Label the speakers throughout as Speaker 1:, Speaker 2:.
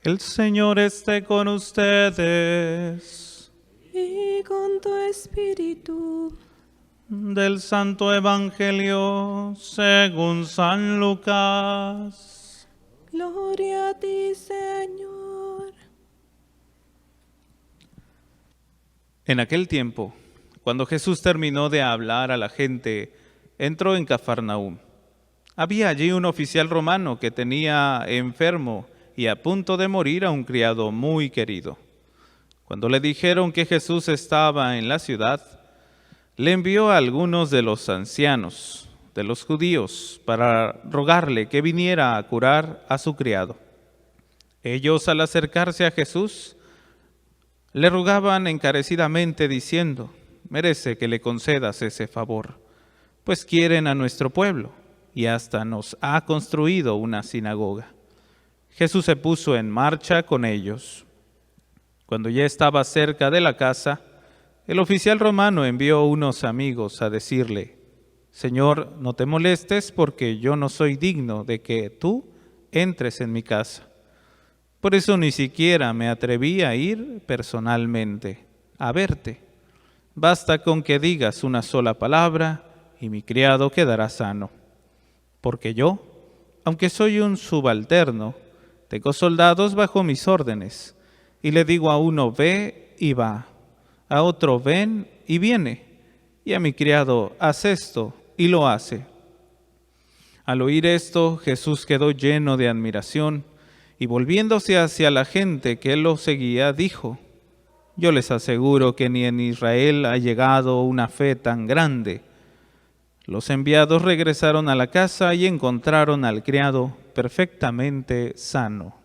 Speaker 1: El Señor esté con ustedes.
Speaker 2: Y con tu espíritu.
Speaker 1: Del Santo Evangelio según San Lucas.
Speaker 2: Gloria a ti, Señor.
Speaker 1: En aquel tiempo, cuando Jesús terminó de hablar a la gente, entró en Cafarnaúm. Había allí un oficial romano que tenía enfermo y a punto de morir a un criado muy querido. Cuando le dijeron que Jesús estaba en la ciudad, le envió a algunos de los ancianos de los judíos para rogarle que viniera a curar a su criado. Ellos, al acercarse a Jesús, le rogaban encarecidamente diciendo: merece que le concedas ese favor, pues quieren a nuestro pueblo y hasta nos ha construido una sinagoga. Jesús se puso en marcha con ellos. Cuando ya estaba cerca de la casa, el oficial romano envió unos amigos a decirle: Señor, no te molestes porque yo no soy digno de que tú entres en mi casa. Por eso ni siquiera me atreví a ir personalmente a verte. Basta con que digas una sola palabra y mi criado quedará sano. Porque yo, aunque soy un subalterno, tengo soldados bajo mis órdenes, y le digo a uno ve y va, a otro ven y viene, y a mi criado haz esto y lo hace. Al oír esto, Jesús quedó lleno de admiración, y volviéndose hacia la gente que lo seguía, dijo: yo les aseguro que ni en Israel ha llegado una fe tan grande. Los enviados regresaron a la casa y encontraron al criado perfectamente sano.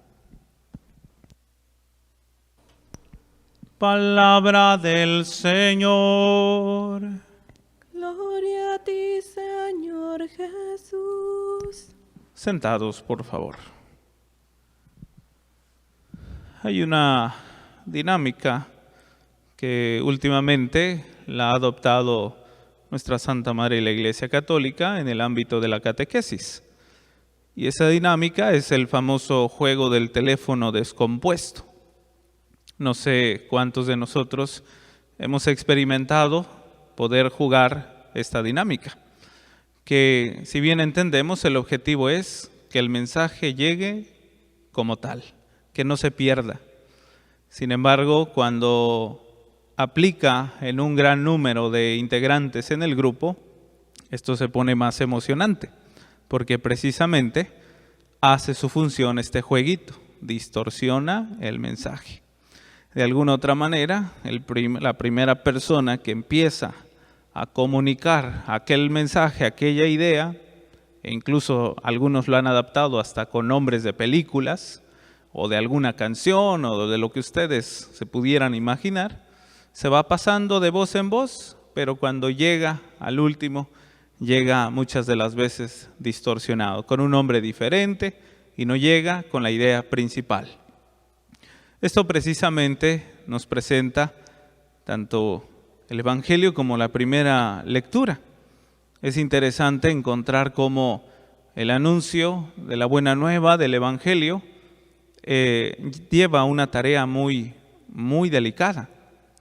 Speaker 1: Palabra del Señor.
Speaker 2: Gloria a ti, Señor Jesús.
Speaker 1: Sentados, por favor. Hay una dinámica que últimamente la ha adoptado nuestra Santa Madre y la Iglesia Católica en el ámbito de la catequesis. Y esa dinámica es el famoso juego del teléfono descompuesto. No sé cuántos de nosotros hemos experimentado poder jugar esta dinámica, que si bien entendemos, el objetivo es que el mensaje llegue como tal, que no se pierda. Sin embargo, cuando aplica en un gran número de integrantes en el grupo, esto se pone más emocionante, porque precisamente hace su función este jueguito, distorsiona el mensaje. De alguna otra manera, la primera persona que empieza a comunicar aquel mensaje, aquella idea, e incluso algunos lo han adaptado hasta con nombres de películas, o de alguna canción, o de lo que ustedes se pudieran imaginar, se va pasando de voz en voz, pero cuando llega al último, llega muchas de las veces distorsionado, con un nombre diferente y no llega con la idea principal. Esto precisamente nos presenta tanto el Evangelio como la primera lectura. Es interesante encontrar cómo el anuncio de la buena nueva del Evangelio lleva una tarea muy delicada,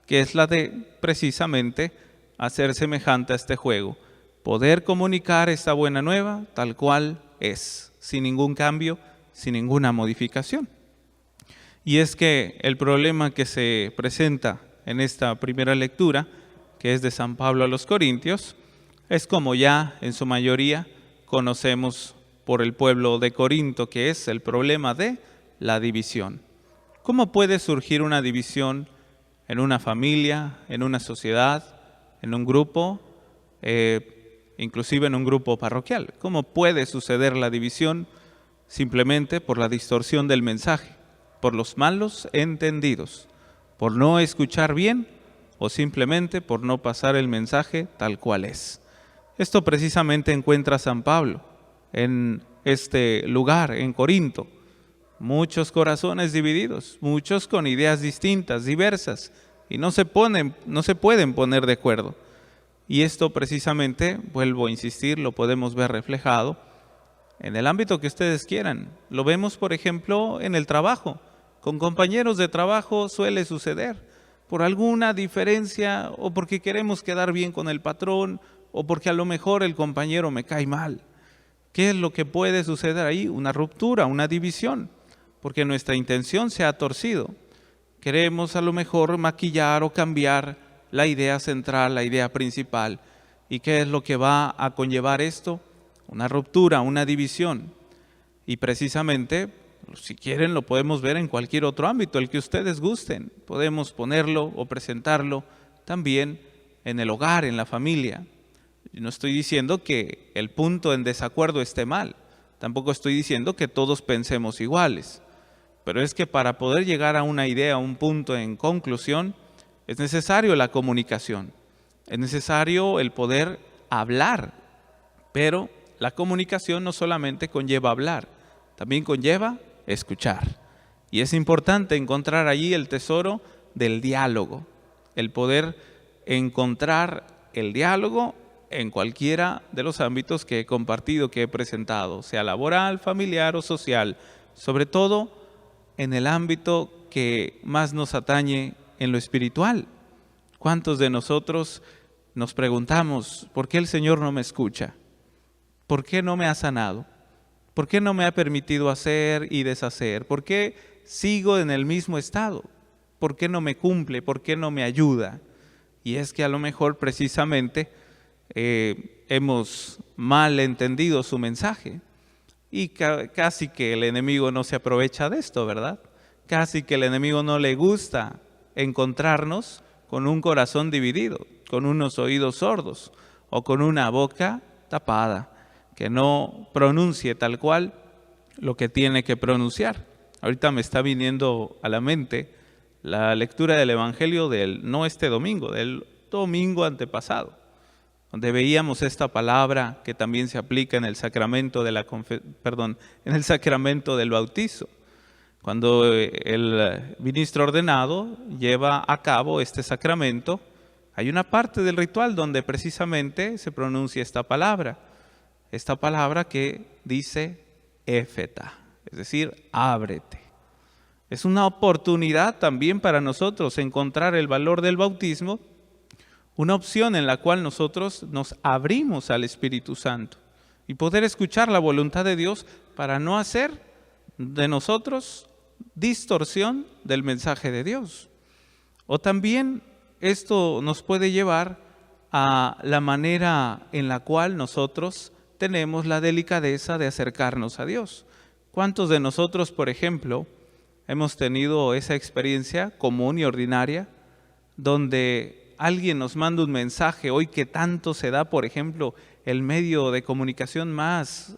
Speaker 1: que es la de precisamente hacer semejante a este juego, poder comunicar esta buena nueva tal cual es, sin ningún cambio, sin ninguna modificación. Y es que el problema que se presenta en esta primera lectura, que es de San Pablo a los Corintios, es como ya en su mayoría conocemos por el pueblo de Corinto, que es el problema de la división. ¿Cómo puede surgir una división en una familia, en una sociedad, en un grupo, inclusive en un grupo parroquial? ¿Cómo puede suceder la división? Simplemente por la distorsión del mensaje, por los malos entendidos, por no escuchar bien o simplemente por no pasar el mensaje tal cual es. Esto precisamente encuentra San Pablo en este lugar, en Corinto. Muchos corazones divididos, muchos con ideas distintas, diversas, y no se pueden poner de acuerdo. Y esto precisamente, vuelvo a insistir, lo podemos ver reflejado en el ámbito que ustedes quieran. Lo vemos, por ejemplo, en el trabajo, Con compañeros de trabajo suele suceder, por alguna diferencia o porque queremos quedar bien con el patrón o porque a lo mejor el compañero me cae mal. ¿Qué es lo que puede suceder ahí? Una ruptura, una división, porque nuestra intención se ha torcido. Queremos a lo mejor maquillar o cambiar la idea central, la idea principal. ¿Y qué es lo que va a conllevar esto? Una ruptura, una división. Y precisamente, si quieren, lo podemos ver en cualquier otro ámbito, el que ustedes gusten. Podemos ponerlo o presentarlo también en el hogar, en la familia. Yo no estoy diciendo que el punto en desacuerdo esté mal. Tampoco estoy diciendo que todos pensemos iguales. Pero es que para poder llegar a una idea, a un punto en conclusión, es necesario la comunicación. Es necesario el poder hablar. Pero la comunicación no solamente conlleva hablar, también conlleva escuchar. Y es importante encontrar allí el tesoro del diálogo. El poder encontrar el diálogo en cualquiera de los ámbitos que he compartido, que he presentado, sea laboral, familiar o social, sobre todo en el ámbito que más nos atañe en lo espiritual. ¿Cuántos de nosotros nos preguntamos, ¿por qué el Señor no me escucha? ¿Por qué no me ha sanado? ¿Por qué no me ha permitido hacer y deshacer? ¿Por qué sigo en el mismo estado? ¿Por qué no me cumple? ¿Por qué no me ayuda? Y es que a lo mejor precisamente hemos mal entendido su mensaje y casi que el enemigo no se aprovecha de esto, ¿verdad? Casi que el enemigo no le gusta encontrarnos con un corazón dividido, con unos oídos sordos o con una boca tapada, que no pronuncie tal cual lo que tiene que pronunciar. Ahorita me está viniendo a la mente la lectura del Evangelio no este domingo, del domingo antepasado, donde veíamos esta palabra que también se aplica en el sacramento en el sacramento del bautizo. Cuando el ministro ordenado lleva a cabo este sacramento, hay una parte del ritual donde precisamente se pronuncia esta palabra que dice éfeta, es decir, ábrete. Es una oportunidad también para nosotros encontrar el valor del bautismo, una opción en la cual nosotros nos abrimos al Espíritu Santo y poder escuchar la voluntad de Dios para no hacer de nosotros distorsión del mensaje de Dios. O también esto nos puede llevar a la manera en la cual nosotros tenemos la delicadeza de acercarnos a Dios. ¿Cuántos de nosotros, por ejemplo, hemos tenido esa experiencia común y ordinaria donde alguien nos manda un mensaje, hoy que tanto se da, por ejemplo, el medio de comunicación más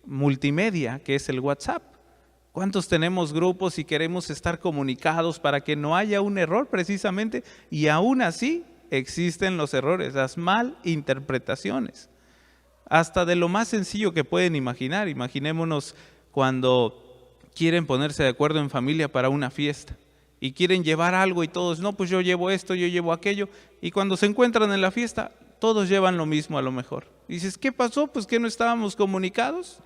Speaker 1: multimedia, que es el WhatsApp? ¿Cuántos tenemos grupos y queremos estar comunicados para que no haya un error precisamente? Y aún así existen los errores, las malinterpretaciones. Hasta de lo más sencillo que pueden imaginar. Imaginémonos cuando quieren ponerse de acuerdo en familia para una fiesta y quieren llevar algo y todos, no, pues yo llevo esto, yo llevo aquello. Y cuando se encuentran en la fiesta, todos llevan lo mismo a lo mejor. Y dices, ¿qué pasó? Pues que no estábamos comunicados.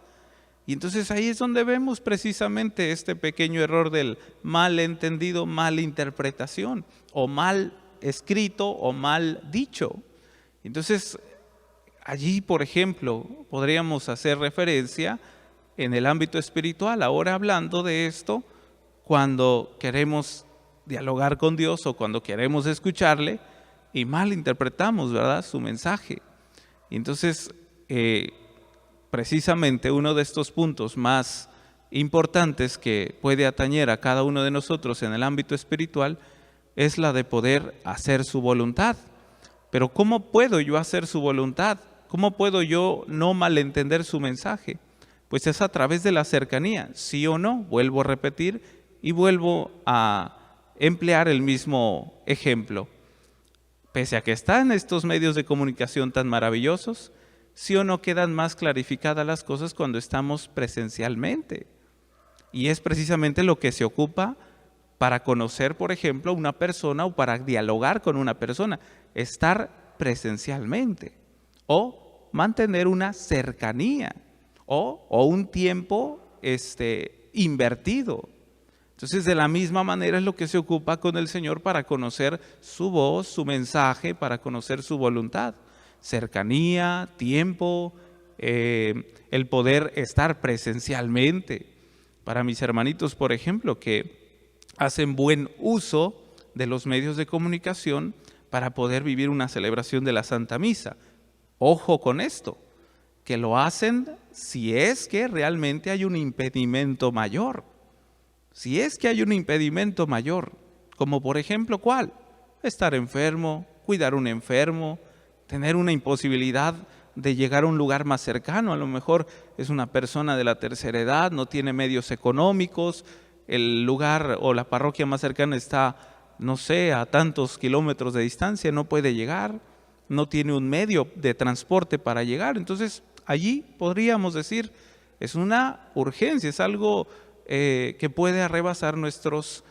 Speaker 1: Y entonces ahí es donde vemos precisamente este pequeño error del malentendido, malinterpretación, o mal escrito o mal dicho. Entonces, allí, por ejemplo, podríamos hacer referencia en el ámbito espiritual, ahora hablando de esto, cuando queremos dialogar con Dios o cuando queremos escucharle y malinterpretamos, ¿verdad?, su mensaje. Y entonces, precisamente uno de estos puntos más importantes que puede atañer a cada uno de nosotros en el ámbito espiritual es la de poder hacer su voluntad. Pero ¿cómo puedo yo hacer su voluntad? ¿Cómo puedo yo no malentender su mensaje? Pues es a través de la cercanía, sí o no, vuelvo a repetir y vuelvo a emplear el mismo ejemplo. Pese a que están estos medios de comunicación tan maravillosos, sí o no quedan más clarificadas las cosas cuando estamos presencialmente. Y es precisamente lo que se ocupa para conocer, por ejemplo, una persona o para dialogar con una persona, estar presencialmente o mantener una cercanía o un tiempo invertido. Entonces, de la misma manera es lo que se ocupa con el Señor para conocer su voz, su mensaje, para conocer su voluntad. Cercanía, tiempo, el poder estar presencialmente. Para mis hermanitos, por ejemplo, que hacen buen uso de los medios de comunicación para poder vivir una celebración de la Santa Misa. Ojo con esto, que lo hacen si es que realmente hay un impedimento mayor. Si es que hay un impedimento mayor, como por ejemplo, ¿cuál? Estar enfermo, cuidar a un enfermo, tener una imposibilidad de llegar a un lugar más cercano. A lo mejor es una persona de la tercera edad, no tiene medios económicos, el lugar o la parroquia más cercana está, no sé, a tantos kilómetros de distancia, no puede llegar, no tiene un medio de transporte para llegar. Entonces, allí podríamos decir, es una urgencia, es algo que puede rebasar nuestras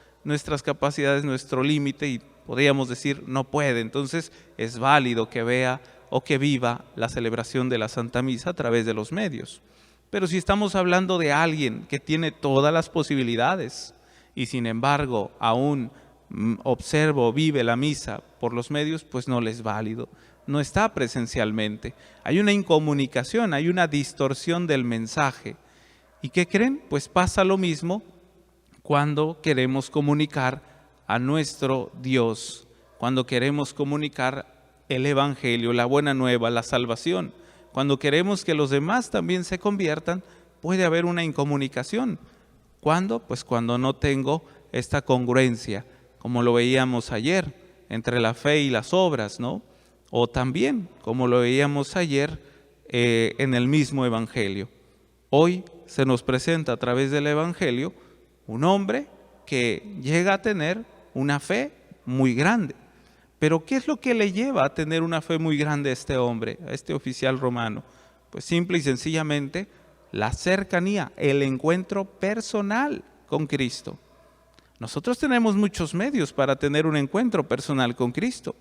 Speaker 1: capacidades, nuestro límite, y podríamos decir no puede. Entonces es válido que vea o que viva la celebración de la Santa Misa a través de los medios. Pero si estamos hablando de alguien que tiene todas las posibilidades y sin embargo aún observa o vive la misa por los medios, pues no le es válido, no está presencialmente. Hay una incomunicación, hay una distorsión del mensaje. ¿Y qué creen? Pues pasa lo mismo cuando queremos comunicar a nuestro Dios, cuando queremos comunicar el Evangelio, la buena nueva, la salvación. Cuando queremos que los demás también se conviertan, puede haber una incomunicación. ¿Cuándo? Pues cuando no tengo esta congruencia, como lo veíamos ayer, entre la fe y las obras, ¿no? O también, como lo veíamos ayer, en el mismo Evangelio. Hoy se nos presenta a través del Evangelio un hombre que llega a tener una fe muy grande. Pero ¿qué es lo que le lleva a tener una fe muy grande a este hombre, a este oficial romano? Pues simple y sencillamente la cercanía, el encuentro personal con Cristo. Nosotros tenemos muchos medios para tener un encuentro personal con Cristo.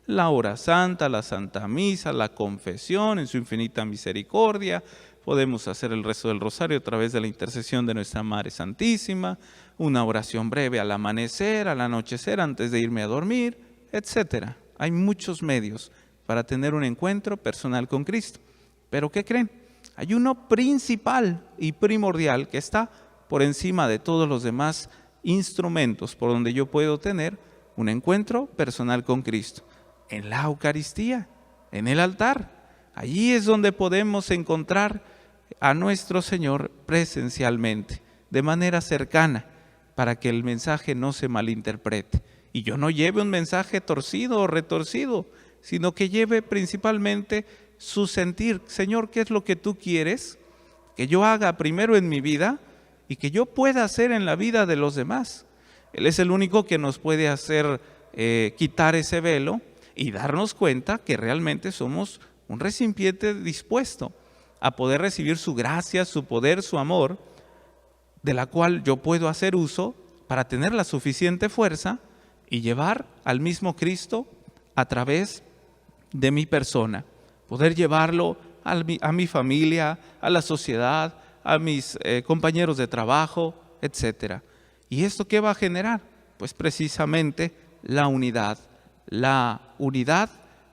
Speaker 1: La hora santa, la Santa Misa, la confesión en su infinita misericordia. Podemos hacer el rezo del rosario a través de la intercesión de nuestra Madre Santísima, una oración breve al amanecer, al anochecer, antes de irme a dormir, etc. Hay muchos medios para tener un encuentro personal con Cristo. ¿Pero qué creen? Hay uno principal y primordial que está por encima de todos los demás instrumentos por donde yo puedo tener un encuentro personal con Cristo. En la Eucaristía, en el altar. Allí es donde podemos encontrar a nuestro Señor presencialmente, de manera cercana, para que el mensaje no se malinterprete. Y yo no lleve un mensaje torcido o retorcido, sino que lleve principalmente su sentir. Señor, ¿qué es lo que tú quieres que yo haga primero en mi vida y que yo pueda hacer en la vida de los demás? Él es el único que nos puede hacer quitar ese velo y darnos cuenta que realmente somos un recipiente dispuesto a poder recibir su gracia, su poder, su amor, de la cual yo puedo hacer uso para tener la suficiente fuerza y llevar al mismo Cristo a través de mi persona, poder llevarlo a mi familia, a la sociedad, a mis compañeros de trabajo, etc. ¿Y esto qué va a generar? Pues precisamente la unidad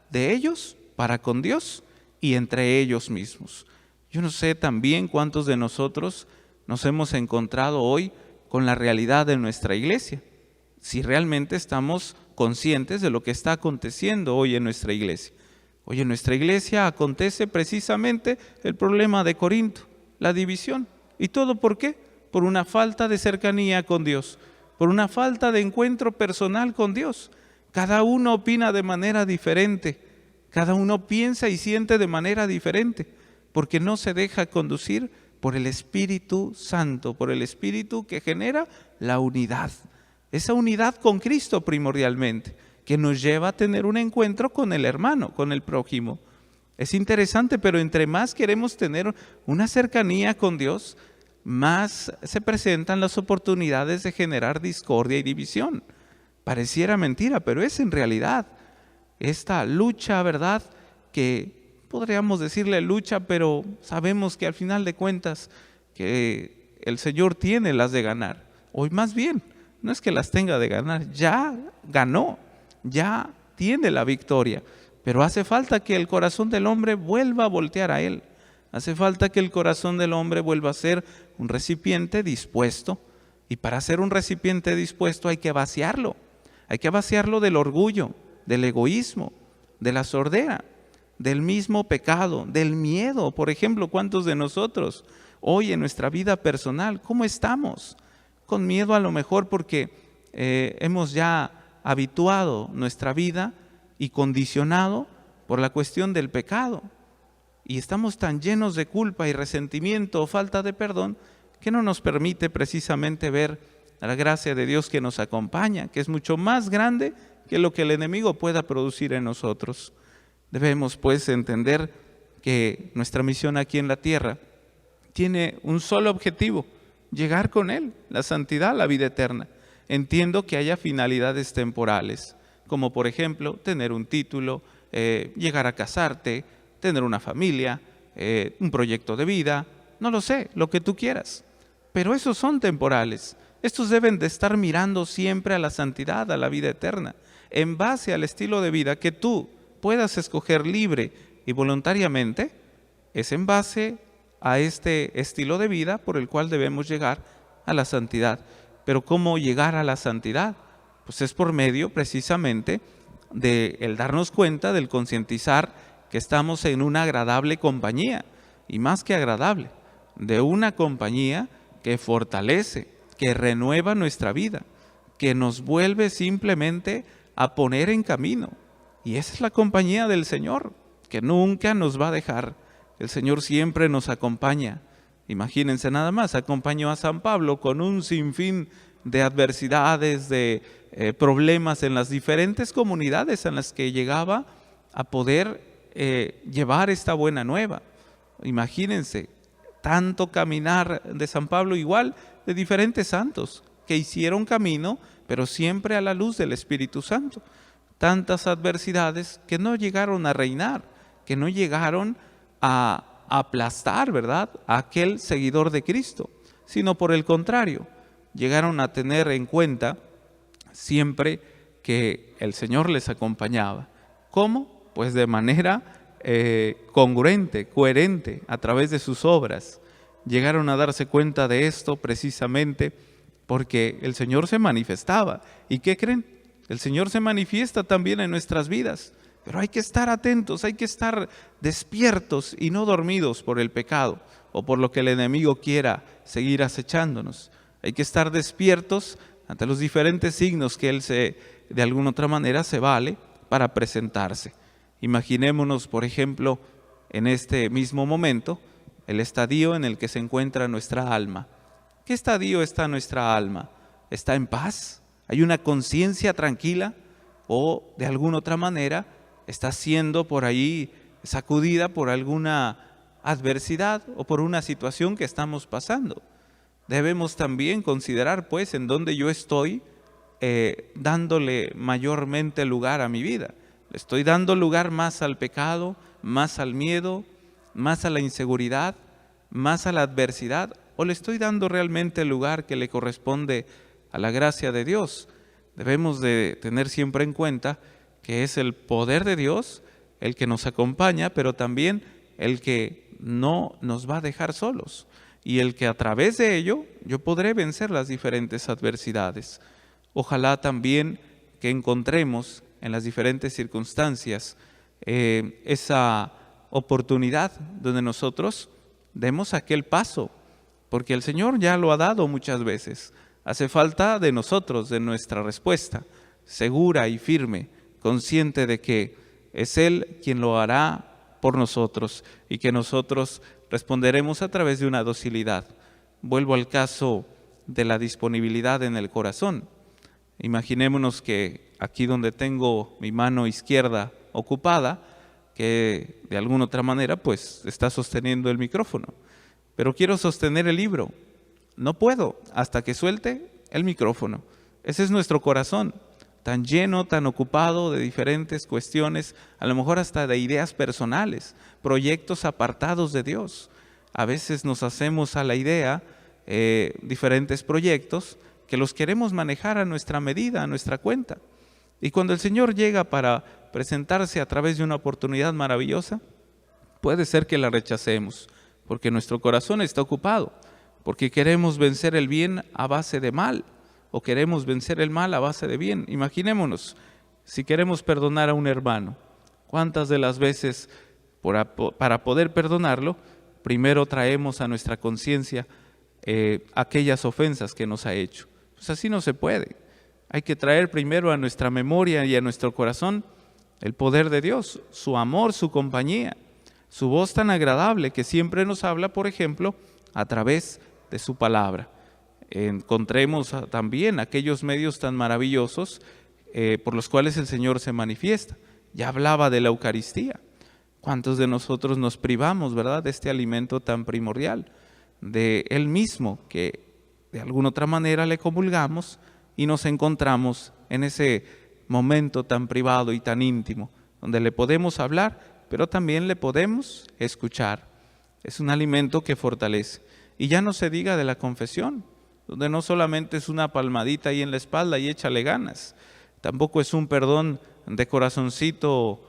Speaker 1: de ellos para con Dios y entre ellos mismos. Yo no sé también cuántos de nosotros nos hemos encontrado hoy con la realidad de nuestra iglesia, si realmente estamos conscientes de lo que está aconteciendo hoy en nuestra iglesia. Hoy en nuestra iglesia acontece precisamente el problema de Corinto, la división. ¿Y todo por qué? Por una falta de cercanía con Dios, por una falta de encuentro personal con Dios. Cada uno opina de manera diferente, cada uno piensa y siente de manera diferente, porque no se deja conducir por el Espíritu Santo, por el Espíritu que genera la unidad. Esa unidad con Cristo primordialmente, que nos lleva a tener un encuentro con el hermano, con el prójimo. Es interesante, pero entre más queremos tener una cercanía con Dios, más se presentan las oportunidades de generar discordia y división. Pareciera mentira, pero es en realidad esta lucha, ¿verdad?, que podríamos decirle lucha, pero sabemos que al final de cuentas que el Señor tiene las de ganar. o más bien, no es que las tenga de ganar, ya ganó, ya tiene la victoria, pero hace falta que el corazón del hombre vuelva a voltear a Él. Hace falta que el corazón del hombre vuelva a ser un recipiente dispuesto, y para ser un recipiente dispuesto hay que vaciarlo del orgullo, del egoísmo, de la sordera, del mismo pecado, del miedo. Por ejemplo, ¿cuántos de nosotros hoy en nuestra vida personal, cómo estamos? Con miedo a lo mejor porque hemos ya habituado nuestra vida y condicionado por la cuestión del pecado. Y estamos tan llenos de culpa y resentimiento o falta de perdón que no nos permite precisamente ver la gracia de Dios que nos acompaña, que es mucho más grande que lo que el enemigo pueda producir en nosotros. Debemos pues entender que nuestra misión aquí en la tierra tiene un solo objetivo: llegar con Él, la santidad, la vida eterna. Entiendo que haya finalidades temporales, como por ejemplo tener un título, llegar a casarte, tener una familia, un proyecto de vida, no lo sé, lo que tú quieras. Pero esos son temporales. Estos deben de estar mirando siempre a la santidad, a la vida eterna, en base al estilo de vida que tú puedas escoger libre y voluntariamente. Es en base a este estilo de vida por el cual debemos llegar a la santidad. Pero ¿cómo llegar a la santidad? Pues es por medio precisamente de el darnos cuenta, del concientizar que estamos en una agradable compañía, y más que agradable, de una compañía que fortalece, que renueva nuestra vida, que nos vuelve simplemente a poner en camino. Y esa es la compañía del Señor, que nunca nos va a dejar. El Señor siempre nos acompaña. Imagínense nada más, acompañó a San Pablo con un sinfín de adversidades, de problemas en las diferentes comunidades en las que llegaba a poder llevar esta buena nueva. Imagínense, tanto caminar de San Pablo, igual de diferentes santos que hicieron camino, pero siempre a la luz del Espíritu Santo. Tantas adversidades que no llegaron a reinar, que no llegaron a aplastar, ¿verdad?, a aquel seguidor de Cristo, sino por el contrario, llegaron a tener en cuenta siempre que el Señor les acompañaba. ¿Cómo? Pues de manera congruente, coherente, a través de sus obras. Llegaron a darse cuenta de esto precisamente porque el Señor se manifestaba. ¿Y qué creen? El Señor se manifiesta también en nuestras vidas, pero hay que estar atentos, hay que estar despiertos y no dormidos por el pecado o por lo que el enemigo quiera seguir acechándonos. Hay que estar despiertos ante los diferentes signos que Él de alguna otra manera se vale para presentarse. Imaginémonos, por ejemplo, en este mismo momento, el estadio en el que se encuentra nuestra alma. ¿Qué estadio está nuestra alma? ¿Está en paz? ¿Hay una conciencia tranquila? ¿O de alguna otra manera está siendo por ahí sacudida por alguna adversidad o por una situación que estamos pasando? Debemos también considerar pues en dónde yo estoy dándole mayormente lugar a mi vida. ¿Le estoy dando lugar más al pecado, más al miedo, más a la inseguridad, más a la adversidad? ¿O le estoy dando realmente el lugar que le corresponde a la gracia de Dios? Debemos de tener siempre en cuenta que es el poder de Dios el que nos acompaña, pero también el que no nos va a dejar solos y el que a través de ello yo podré vencer las diferentes adversidades. Ojalá también que encontremos en las diferentes circunstancias esa oportunidad donde nosotros demos aquel paso, porque el Señor ya lo ha dado muchas veces. Hace falta de nosotros, de nuestra respuesta, segura y firme, consciente de que es Él quien lo hará por nosotros y que nosotros responderemos a través de una docilidad. Vuelvo al caso de la disponibilidad en el corazón. Imaginémonos que aquí donde tengo mi mano izquierda ocupada, que de alguna otra manera pues está sosteniendo el micrófono, pero quiero sostener el libro. No puedo hasta que suelte el micrófono. Ese es nuestro corazón, tan lleno, tan ocupado de diferentes cuestiones, a lo mejor hasta de ideas personales, proyectos apartados de Dios. A veces nos hacemos a la idea diferentes proyectos que los queremos manejar a nuestra medida, a nuestra cuenta. Y cuando el Señor llega para presentarse a través de una oportunidad maravillosa, puede ser que la rechacemos, porque nuestro corazón está ocupado, porque queremos vencer el bien a base de mal, o queremos vencer el mal a base de bien. Imaginémonos, si queremos perdonar a un hermano, ¿cuántas de las veces para poder perdonarlo, primero traemos a nuestra conciencia aquellas ofensas que nos ha hecho? Pues así no se puede. Hay que traer primero a nuestra memoria y a nuestro corazón el poder de Dios, su amor, su compañía, su voz tan agradable que siempre nos habla, por ejemplo, a través de su palabra. Encontremos también aquellos medios tan maravillosos por los cuales el Señor se manifiesta. Ya hablaba de la Eucaristía. ¿Cuántos de nosotros nos privamos, verdad, de este alimento tan primordial, de Él mismo, que de alguna otra manera le comulgamos y nos encontramos en ese momento tan privado y tan íntimo, donde le podemos hablar, pero también le podemos escuchar? Es un alimento que fortalece. Y ya no se diga de la confesión, donde no solamente es una palmadita ahí en la espalda y échale ganas, tampoco es un perdón de corazoncito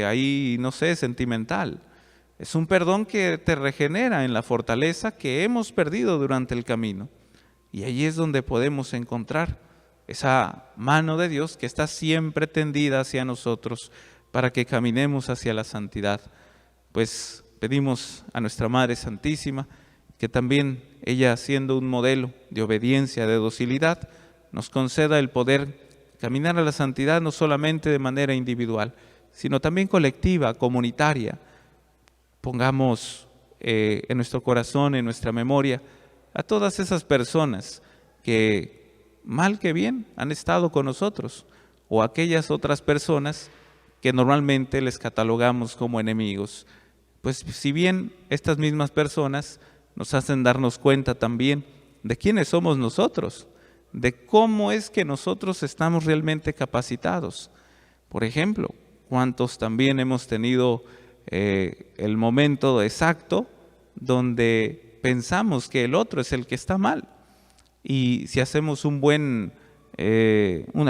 Speaker 1: ahí, no sé, sentimental. Es un perdón que te regenera en la fortaleza que hemos perdido durante el camino. Y ahí es donde podemos encontrar esa mano de Dios que está siempre tendida hacia nosotros para que caminemos hacia la santidad. Pues pedimos a nuestra Madre Santísima que también ella, siendo un modelo de obediencia, de docilidad, nos conceda el poder caminar a la santidad no solamente de manera individual, sino también colectiva, comunitaria. Pongamos en nuestro corazón, en nuestra memoria, a todas esas personas que, mal que bien, han estado con nosotros, o aquellas otras personas que normalmente les catalogamos como enemigos. Pues si bien estas mismas personas nos hacen darnos cuenta también de quiénes somos nosotros, de cómo es que nosotros estamos realmente capacitados. Por ejemplo, ¿cuántos también hemos tenido el momento exacto donde pensamos que el otro es el que está mal? Y si hacemos una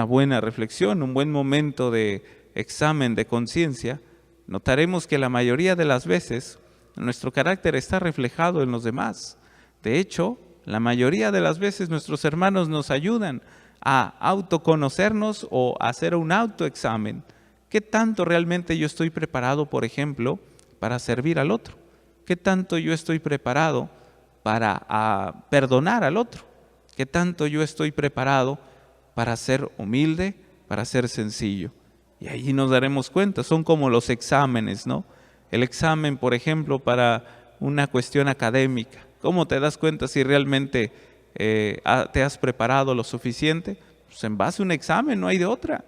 Speaker 1: buena reflexión, un buen momento de examen de conciencia, notaremos que la mayoría de las veces nuestro carácter está reflejado en los demás. De hecho, la mayoría de las veces nuestros hermanos nos ayudan a autoconocernos o a hacer un autoexamen. ¿Qué tanto realmente yo estoy preparado, por ejemplo, para servir al otro? ¿Qué tanto yo estoy preparado para perdonar al otro? ¿Qué tanto yo estoy preparado para ser humilde, para ser sencillo? Y ahí nos daremos cuenta, son como los exámenes, ¿no? El examen, por ejemplo, para una cuestión académica. ¿Cómo te das cuenta si realmente te has preparado lo suficiente? Pues en base a un examen, no hay de otra.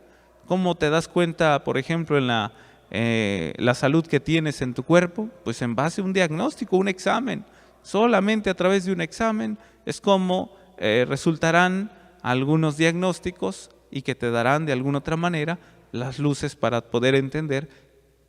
Speaker 1: ¿Cómo te das cuenta, por ejemplo, en la salud que tienes en tu cuerpo? Pues en base a un diagnóstico, un examen. Solamente a través de un examen es como resultarán algunos diagnósticos y que te darán de alguna otra manera las luces para poder entender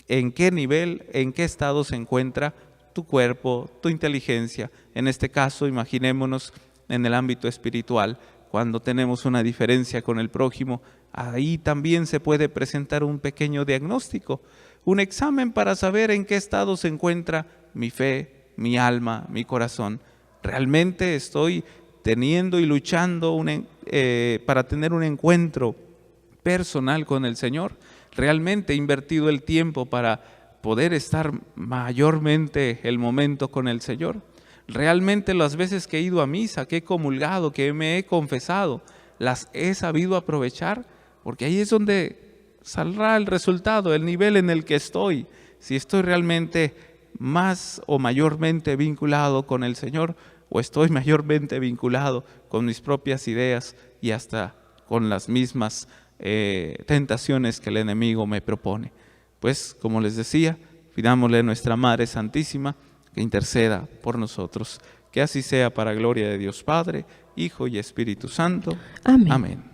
Speaker 1: en qué nivel, en qué estado se encuentra tu cuerpo, tu inteligencia. En este caso, imaginémonos en el ámbito espiritual, cuando tenemos una diferencia con el prójimo, ahí también se puede presentar un pequeño diagnóstico, un examen para saber en qué estado se encuentra mi fe, mi alma, mi corazón. ¿Realmente estoy teniendo y luchando para tener un encuentro personal con el Señor? ¿Realmente he invertido el tiempo para poder estar mayormente el momento con el Señor? ¿Realmente las veces que he ido a misa, que he comulgado, que me he confesado, las he sabido aprovechar? Porque ahí es donde saldrá el resultado, el nivel en el que estoy. Si estoy realmente más o mayormente vinculado con el Señor, o estoy mayormente vinculado con mis propias ideas y hasta con las mismas tentaciones que el enemigo me propone. Pues, como les decía, pidámosle a nuestra Madre Santísima que interceda por nosotros. Que así sea, para gloria de Dios Padre, Hijo y Espíritu Santo.
Speaker 2: Amén.
Speaker 1: Amén.